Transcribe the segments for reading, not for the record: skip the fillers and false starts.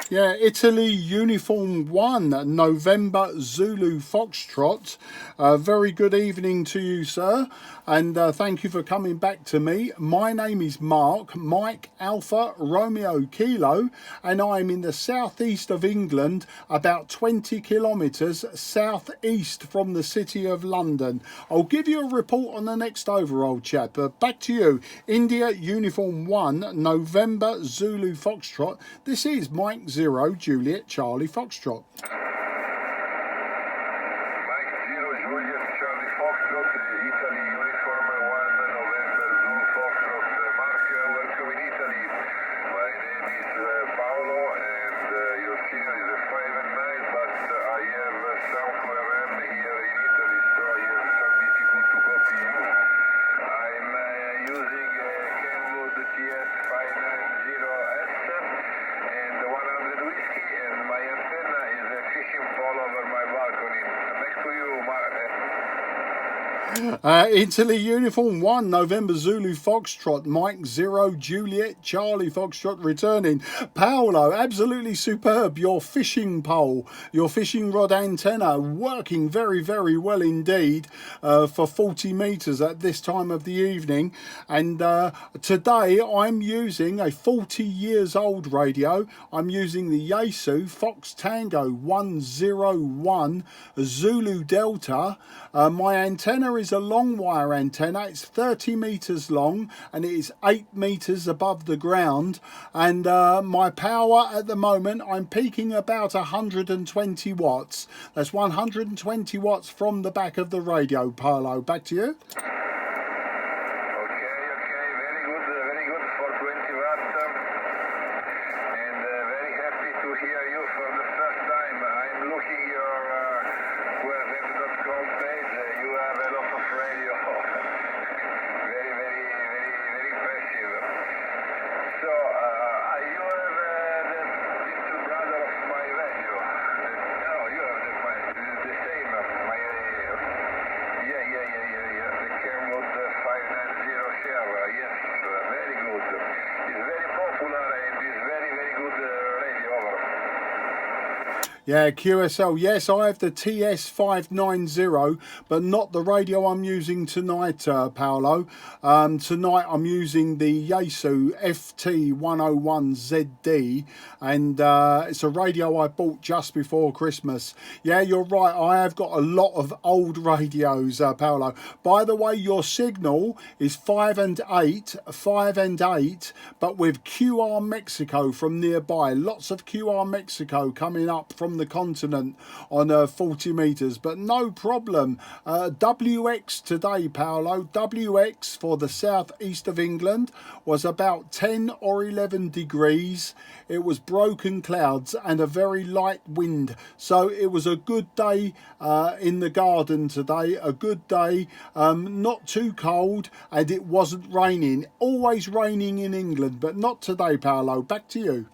Yeah, Italy Uniform 1, November Zulu Foxtrot. Very good evening to you, sir, and thank you for coming back to me. My name is Mark, Mike Alpha Romeo Kilo, and I'm in the southeast of England, about 20 kilometres southeast from the city of London. I'll give you a report on the next overall, chap. Back to you. India Uniform 1, November Zulu Foxtrot. This is Mike 0 Juliet Charlie Foxtrot. Mike 0 Juliet Charlie Foxtrot, Italy Uniform 1 November Zulu Foxtrot. Mark, welcome in Italy. My name is Paolo and your signal is 5 and 9, but I have some QRM here in Italy, so I have some difficult to copy you. I'm using Kenwood TS59MI and 100 whiskey, and my antenna is a fishing pole over my balcony. Next to you, Mark. Italy Uniform 1, November Zulu Foxtrot, Mike 0 Juliet Charlie Foxtrot returning. Paolo, absolutely superb. Your fishing pole, your fishing rod antenna working very, very well indeed for 40 metres at this time of the evening. And today I'm using a 40 years old radio. I'm using the Yaesu Fox Tango 101 Zulu Delta. My antenna is a long wire antenna. It's 30 metres long and it is 8 metres above the ground, and my power at the moment, I'm peaking about 120 watts. That's 120 watts from the back of the radio. Paolo, back to you. Okay, very good for 20 watts, and very happy to hear you for the first time. I'm looking your QRM.com page. You have a lot of radio. Very impressive. So, you have the little brother of my radio. No, you have the same. My the Kenwood 590 share. Yes, very good. It's very popular and it's very good radio over. Yeah, QSL. Yes, I have the TS590, but not the radio I'm using tonight, Paolo. Tonight I'm using the Yaesu FT-101ZD, and it's a radio I bought just before Christmas. Yeah, you're right. I have got a lot of old radios, Paolo. By the way, your signal is 5 and 8, but with QR Mexico from nearby. Lots of QR Mexico coming up from the continent on 40 metres, but no problem. WX today, Paolo. WX for the southeast of England was about 10 or 11 degrees. It was broken clouds and a very light wind, so it was a good day in the garden today. A good day, not too cold, and it wasn't raining. Always raining in England, but not today, Paolo. Back to you.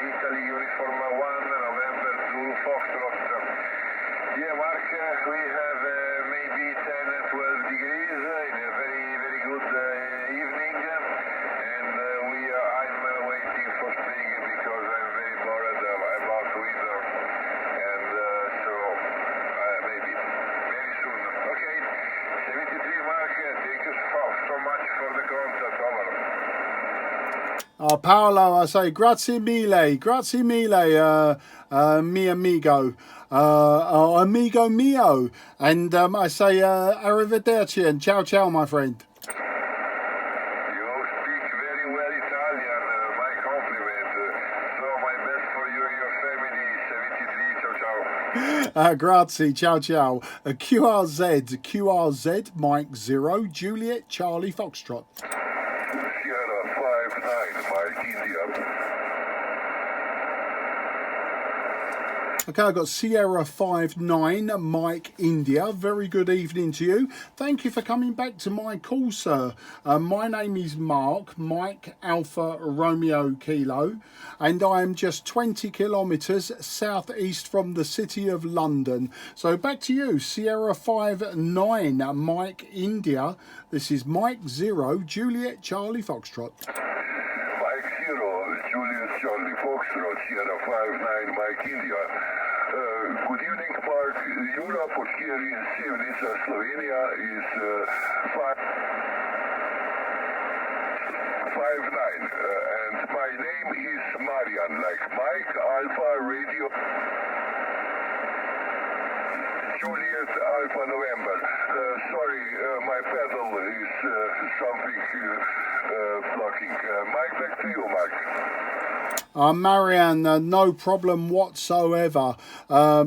Italy Uniform 1, November Zulu Foxtrot. Yeah, Mark, we have maybe 10 12 degrees in a very good evening, and I'm waiting for spring because I'm very bored about winter, and so maybe very soon. Okay, 73 Mark, thank you so much for the contact. Over. Paolo, I say grazie mille, mi amigo, amigo mio, and I say arrivederci and ciao ciao, my friend. You speak very well Italian, my compliment. So my best for you and your family. 73, ciao ciao. Grazie, ciao ciao. QRZ, Mike 0 Juliet Charlie Foxtrot. Sierra 59, Mike India. Okay, I've got Sierra 59 Mike India. Very good evening to you. Thank you for coming back to my call, sir. My name is Mark, Mike Alpha Romeo Kilo, and I am just 20 kilometres southeast from the city of London. So back to you, Sierra 59 Mike India. This is Mike 0 Juliet Charlie Foxtrot. Mike 0 Juliet Charlie Foxtrot, Sierra 59 Mike India. Good evening, Mark. Europe here in Sivnica, Slovenia is 59, and my name is Marian, like Mike Alpha Radio Juliet Alpha November. Sorry, my pedal is something blocking. Mike, back to you, Mark. Marianne, no problem whatsoever. I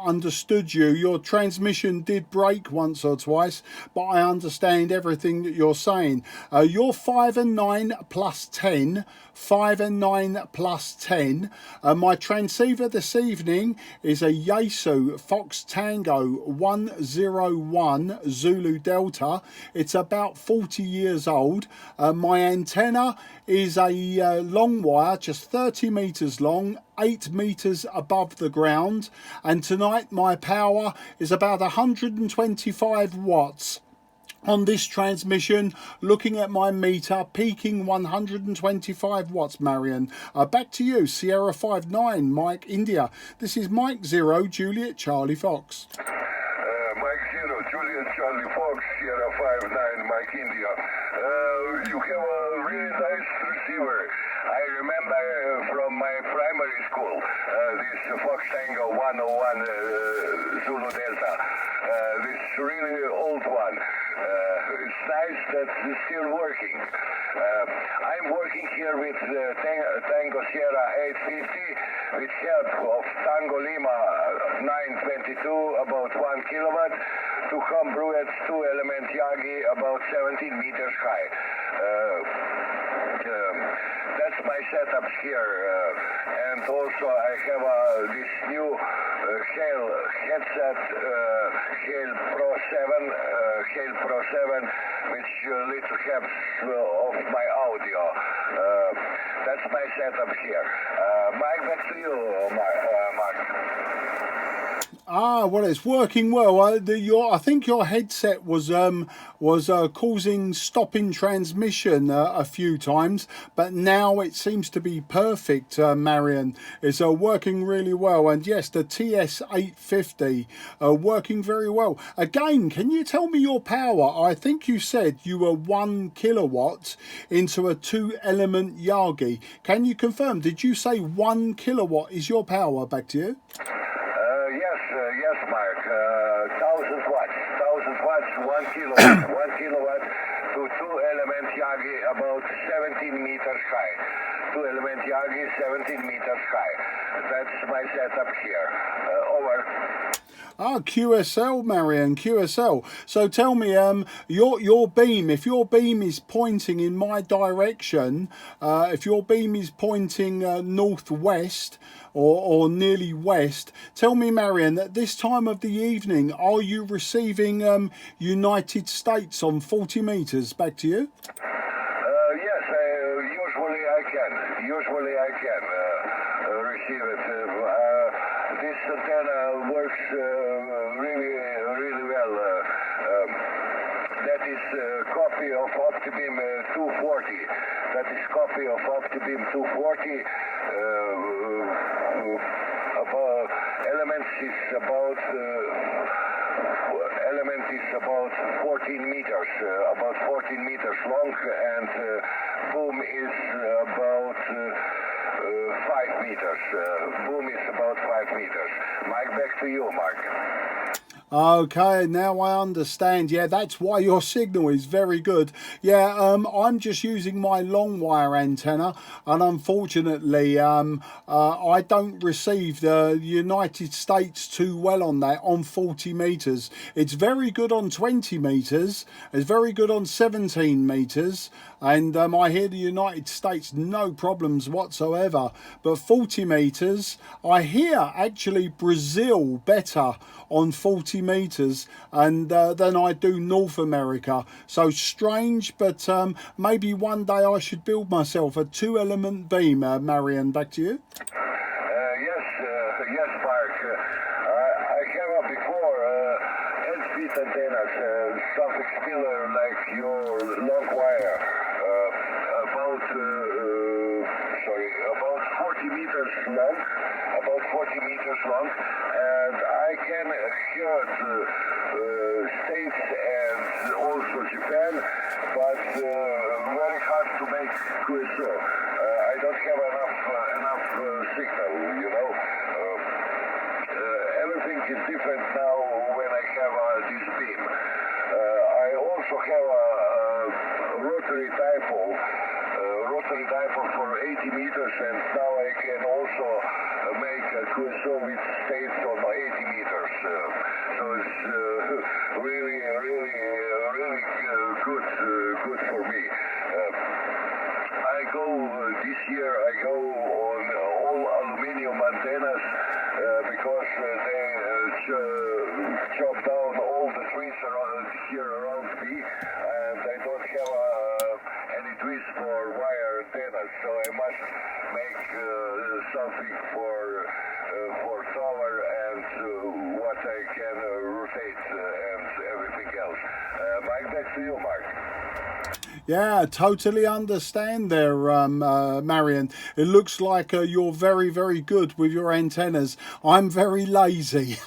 understood you. Your transmission did break once or twice, but I understand everything that you're saying. You're 5 and 9 plus 10. 5 and 9 plus 10. My transceiver this evening is a Yaesu Fox Tango 101 Zulu Delta. It's about 40 years old. My antenna is a long wire, just 30 metres long, 8 metres above the ground, and tonight my power is about 125 watts. On this transmission, looking at my meter, peaking 125 watts, Marion. Back to you, Sierra 59, Mike India. This is Mike 0, Juliet Charlie Fox. Mike 0, Juliet Charlie Fox, Sierra 59, Mike India. You have a really nice receiver. I remember from my primary school, this Fox Tango 101 Zulu Delta. This really old one. It's nice that it's still working. I'm working here with Tango Sierra 850 with help of Tango Lima 922 about 1 kilowatt to Hombruet 2-element Yagi about 17 meters high. That's my setup here, and also I have this new Hail headset, Hail Pro 7, which little helps of my audio. That's my setup here. Mike, back to you, Mark. Well, it's working well. I think your headset was causing stopping transmission a few times, but now it seems to be perfect, Marion. It's working really well. And yes, the TS850 working very well. Again, can you tell me your power? I think you said you were 1 kilowatt into a 2-element Yagi. Can you confirm? Did you say 1 kilowatt is your power? Back to you. Yes, Mark. 1000 watts. 1 kilowatt. 1 kilowatt to 2-element Yagi about 17 meters high. 2-element Yagi 17 meters high. That's my setup here. Over. QSL, Marion, QSL. So tell me, your beam, if your beam is pointing in my direction, if your beam is pointing northwest or nearly west, tell me, Marion, at this time of the evening, are you receiving United States on 40 meters? Back to you. Yes, usually I can receive it. This antenna works really well. That is copy of OptiBeam 240. That is copy of OptiBeam 240. Elements is about 14 meters, long, and boom is about 5 meters. Boom is about 5 meters. Mike, back to you, Mark. Okay, now I understand. Yeah, that's why your signal is very good. Yeah, I'm just using my long wire antenna, and unfortunately, I don't receive the United States too well on that on 40 meters. It's very good on 20 meters. It's very good on 17 meters, and I hear the United States no problems whatsoever. But 40 meters, I hear actually Brazil better on 40 meters and than I do North America. So strange, but maybe one day I should build myself a 2-element beam. Marion, back to you. Yes, Mark. I have before end-speed antennas, something similar like your long wire, about 40 meters long, and I can hear States and also Japan, but very hard to make QSO. I don't have enough signal, you know. Everything is different now when I have this beam. I also have a rotary dipole for 80 meters, and now I can also make a QSO with states on 80 meters. So it's really good for me. This year I go on all aluminum antennas because they chop down all the trees here around me, and I don't have any trees for wire antennas, so I must make something for tower and what I can rotate and everything else. Mike, back to you, Mark. Yeah, totally understand there, Marion. It looks like you're very, very good with your antennas. I'm very lazy.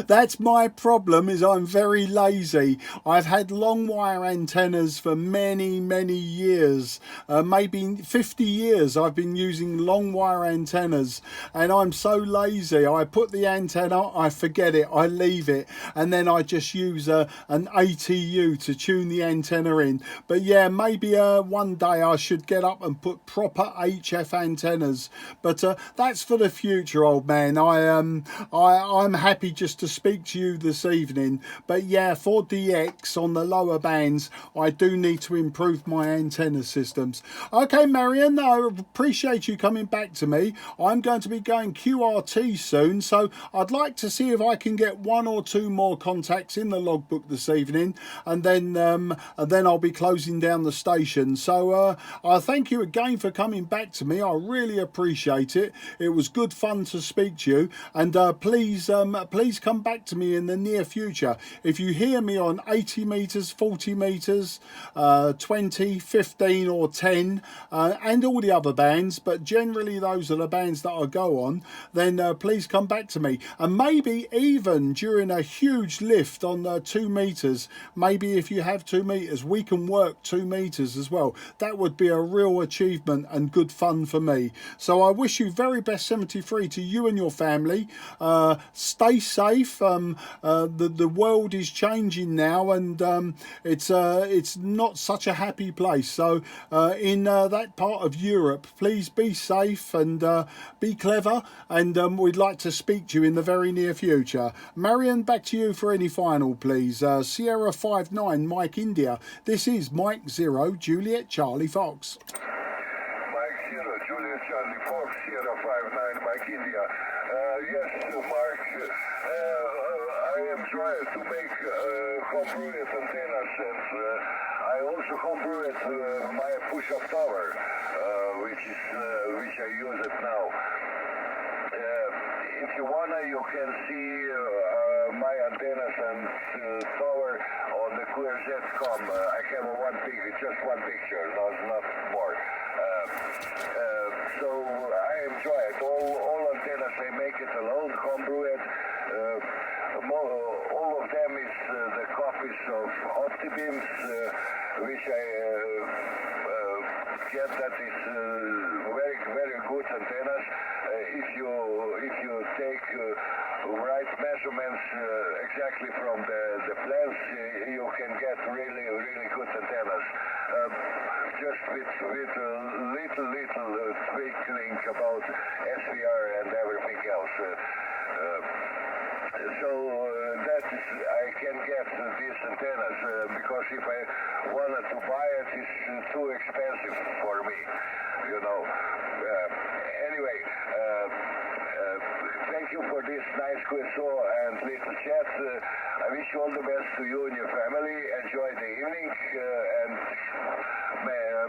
That's my problem, is I'm very lazy. I've had long wire antennas for many, many years. Maybe 50 years I've been using long wire antennas, and I'm so lazy. I put the antenna, I forget it, I leave it, and then I just use an ATU to tune the antenna in. But yeah, maybe one day I should get up and put proper HF antennas, but that's for the future, old man. I'm happy just to speak to you this evening. But yeah, for DX on the lower bands, I do need to improve my antenna systems. Okay, Marion, I appreciate you coming back to me. I'm going to be going QRT soon, so I'd like to see if I can get 1 or 2 more contacts in the logbook this evening, and then I'll be closing down the station. So I thank you again for coming back to me. I really appreciate it. It was good fun to speak to you, and please come back to me in the near future. If you hear me on 80 meters, 40 meters, 20, 15 or 10, and all the other bands, but generally those are the bands that I go on, then please come back to me. And maybe even during a huge lift on 2 meters, maybe if you have 2 meters, we can work 2 meters as well. That would be a real achievement and good fun for me. So I wish you very best 73 to you and your family. Stay safe. The world is changing now, and it's not such a happy place. So in that part of Europe, please be safe and be clever, and we'd like to speak to you in the very near future. Marion, back to you for any final, please. Sierra 59 Mike India. This is Mike 0 Juliet Charlie Fox. Mike 0 Juliet Charlie Fox, Sierra 59 Mike India. Yes, Mark, I am trying to make home-brewed antennas, and I also home-brewed my push-up tower, which I use it now. If you wanna, you can see my antennas and tower on the QRZ.com. I have just one picture, not more. So I enjoy it. All antennas, I make it alone, homebrew it. All of them is the copies of OptiBeams, which I get that is very, very good if you take right measurements, exact directly from the plants, you can get really, really good antennas. Just with little tweaking about SVR and everything else. That is, I can get these antennas because if I wanted to buy it, it's too expensive for me, you know. Anyway, thank you for this nice quiz and little chat. I wish you all the best to you and your family. Enjoy the evening and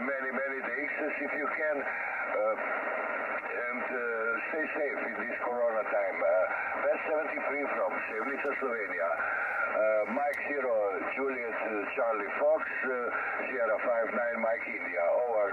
many days if you can. And stay safe in this corona time. Best 73 from Sevnica, Slovenia. Mike 0, Juliet, Charlie Fox, Sierra 59, Mike India. Over.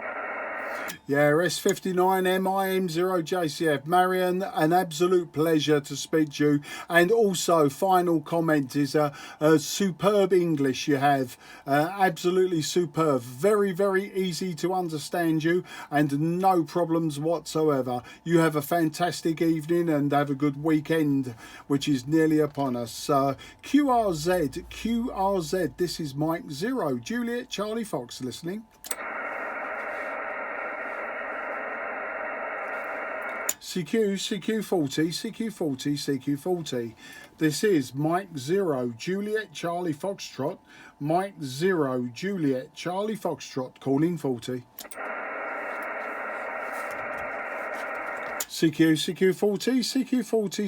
Yeah, S59MI M0JCF. Marion, an absolute pleasure to speak to you. And also, final comment is a superb English you have. Absolutely superb. Very, very easy to understand you and no problems whatsoever. You have a fantastic evening and have a good weekend, which is nearly upon us. QRZ, this is Mike 0, Juliet, Charlie Fox listening. CQ40. This is Mike 0, Juliet, Charlie Foxtrot. Mike 0, Juliet, Charlie Foxtrot, calling 40.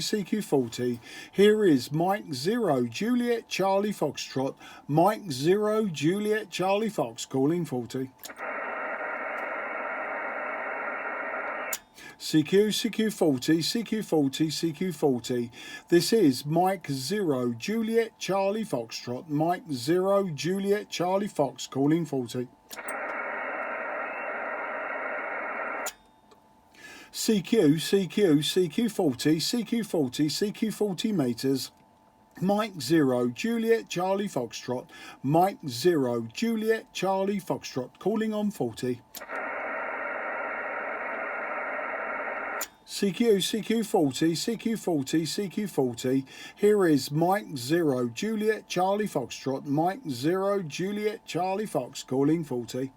CQ40. Here is Mike 0, Juliet, Charlie Foxtrot. Mike 0, Juliet, Charlie Fox, calling 40. CQ40. This is Mike 0, Juliet, Charlie Foxtrot. Mike 0, Juliet, Charlie Fox, calling 40. CQ40 meters. Mike 0, Juliet, Charlie Foxtrot. Mike 0, Juliet, Charlie Foxtrot, calling on 40. CQ40. Here is Mike 0, Juliet, Charlie Foxtrot. Mike 0, Juliet, Charlie Fox, calling 40.